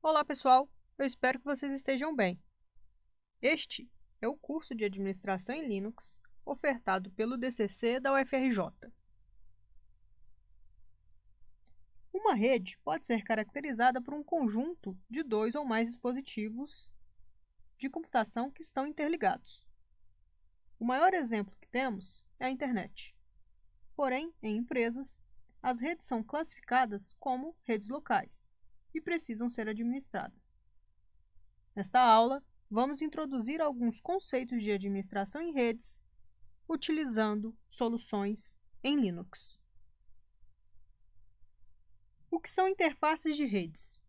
Olá, pessoal! Eu espero que vocês estejam bem. Este é o curso de Administração em Linux ofertado pelo DCC da UFRJ. Uma rede pode ser caracterizada por um conjunto de dois ou mais dispositivos de computação que estão interligados. O maior exemplo que temos é a internet. Porém, em empresas, as redes são classificadas como redes locais e precisam ser administradas. Nesta aula, vamos introduzir alguns conceitos de administração em redes, utilizando soluções em Linux. O que são interfaces de redes?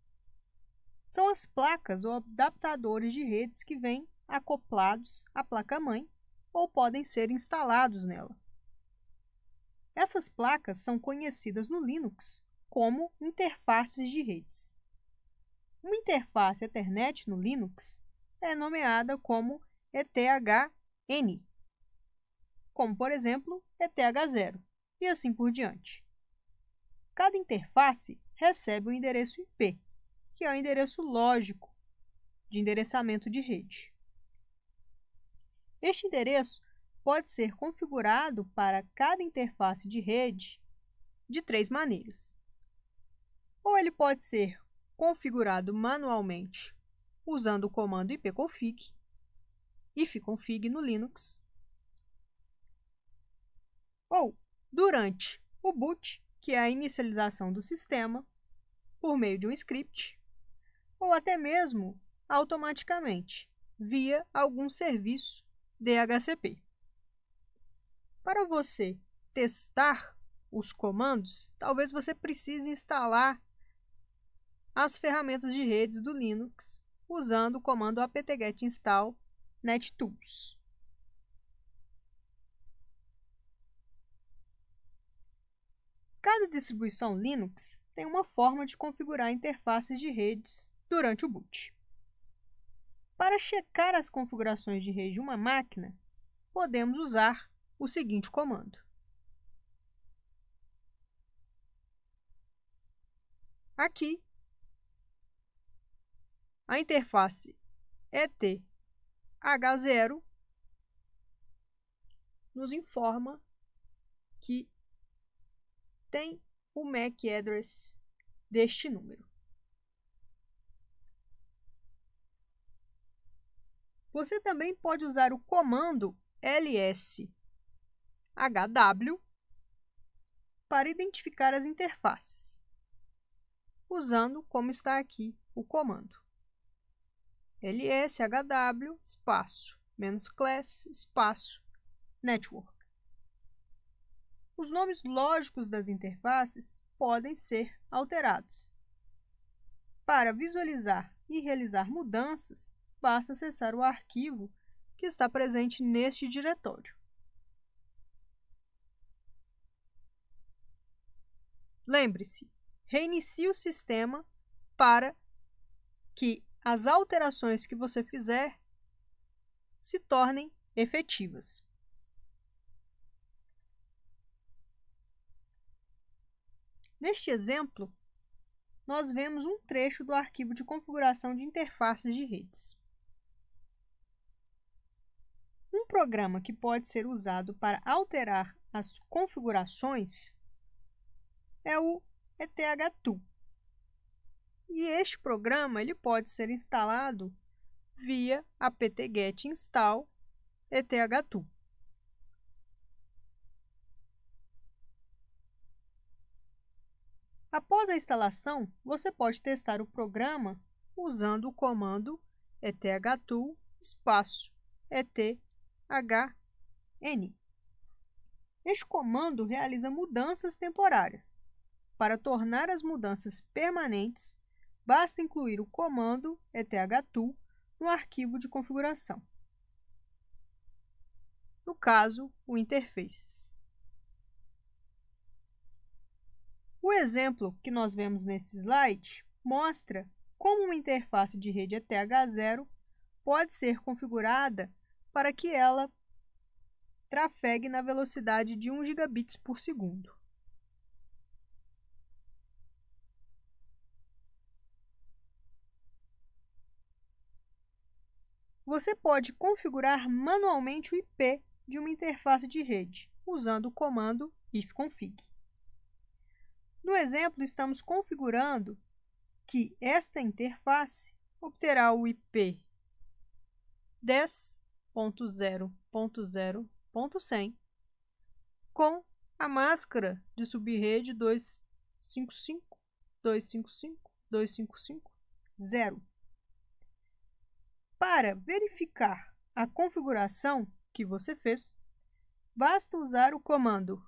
São as placas ou adaptadores de redes que vêm acoplados à placa-mãe ou podem ser instalados nela. Essas placas são conhecidas no Linux como interfaces de redes. Uma interface Ethernet no Linux é nomeada como ETHN, como, por exemplo, ETH0, e assim por diante. Cada interface recebe um endereço IP, que é o endereço lógico de endereçamento de rede. Este endereço pode ser configurado para cada interface de rede de três maneiras. Ou ele pode ser configurado manualmente usando o comando ipconfig, ifconfig no Linux, ou durante o boot, que é a inicialização do sistema, por meio de um script, ou até mesmo automaticamente, via algum serviço DHCP. Para você testar os comandos, talvez você precise instalar as ferramentas de redes do Linux usando o comando apt-get install nettools. Cada distribuição Linux tem uma forma de configurar interfaces de redes durante o boot. Para checar as configurações de rede de uma máquina, podemos usar o seguinte comando. Aqui, a interface ETH0 nos informa que tem o MAC address deste número. Você também pode usar o comando lshw para identificar as interfaces, usando como está aqui o comando. lshw espaço -class espaço network. Os nomes lógicos das interfaces podem ser alterados. Para visualizar e realizar mudanças, basta acessar o arquivo que está presente neste diretório. Lembre-se, reinicie o sistema para que as alterações que você fizer se tornem efetivas. Neste exemplo, nós vemos um trecho do arquivo de configuração de interfaces de redes. Um programa que pode ser usado para alterar as configurações é o ETH2. E este programa ele pode ser instalado via apt-get install ETH2. Após a instalação, você pode testar o programa usando o comando eth2 espaço ethn. Este comando realiza mudanças temporárias. Para tornar as mudanças permanentes, basta incluir o comando eth2 no arquivo de configuração. No caso, o interfaces. O exemplo que nós vemos nesse slide mostra como uma interface de rede ETH0 pode ser configurada para que ela trafegue na velocidade de 1 gigabits por segundo. Você pode configurar manualmente o IP de uma interface de rede, usando o comando ifconfig. No exemplo, estamos configurando que esta interface obterá o IP 10.0.0.100 com a máscara de subrede 255.255.255.0. Para verificar a configuração que você fez, basta usar o comando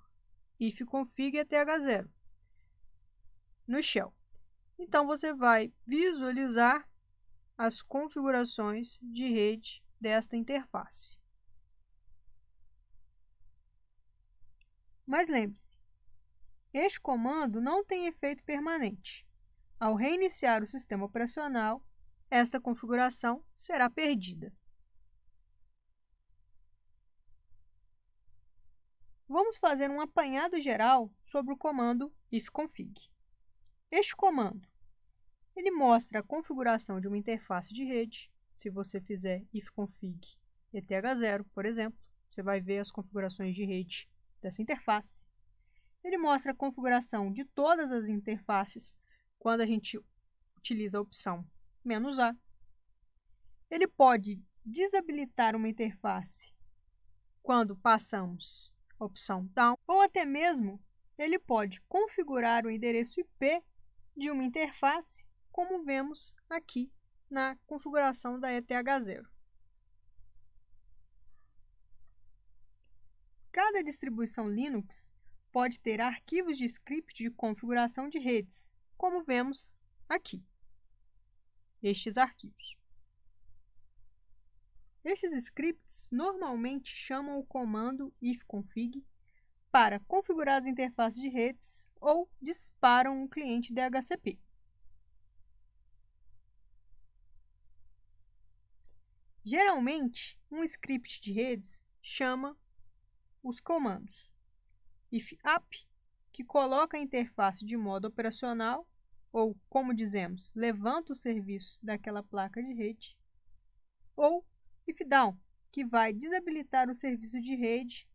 ifconfig-eth0 no shell. Então, você vai visualizar as configurações de rede desta interface. Mas lembre-se, este comando não tem efeito permanente. Ao reiniciar o sistema operacional, esta configuração será perdida. Vamos fazer um apanhado geral sobre o comando ifconfig. Este comando ele mostra a configuração de uma interface de rede. Se você fizer ifconfig-eth0, por exemplo, você vai ver as configurações de rede dessa interface. Ele mostra a configuração de todas as interfaces quando a gente utiliza a opção "-a". Ele pode desabilitar uma interface quando passamos a opção "down", ou até mesmo ele pode configurar o endereço IP de uma interface, como vemos aqui na configuração da ETH0. Cada distribuição Linux pode ter arquivos de script de configuração de redes, como vemos aqui, estes arquivos. Esses scripts normalmente chamam o comando ifconfig para configurar as interfaces de redes ou disparam um cliente DHCP. Geralmente, um script de redes chama os comandos ifapp, que coloca a interface de modo operacional, ou, como dizemos, levanta o serviço daquela placa de rede, ou ifdown, que vai desabilitar o serviço de rede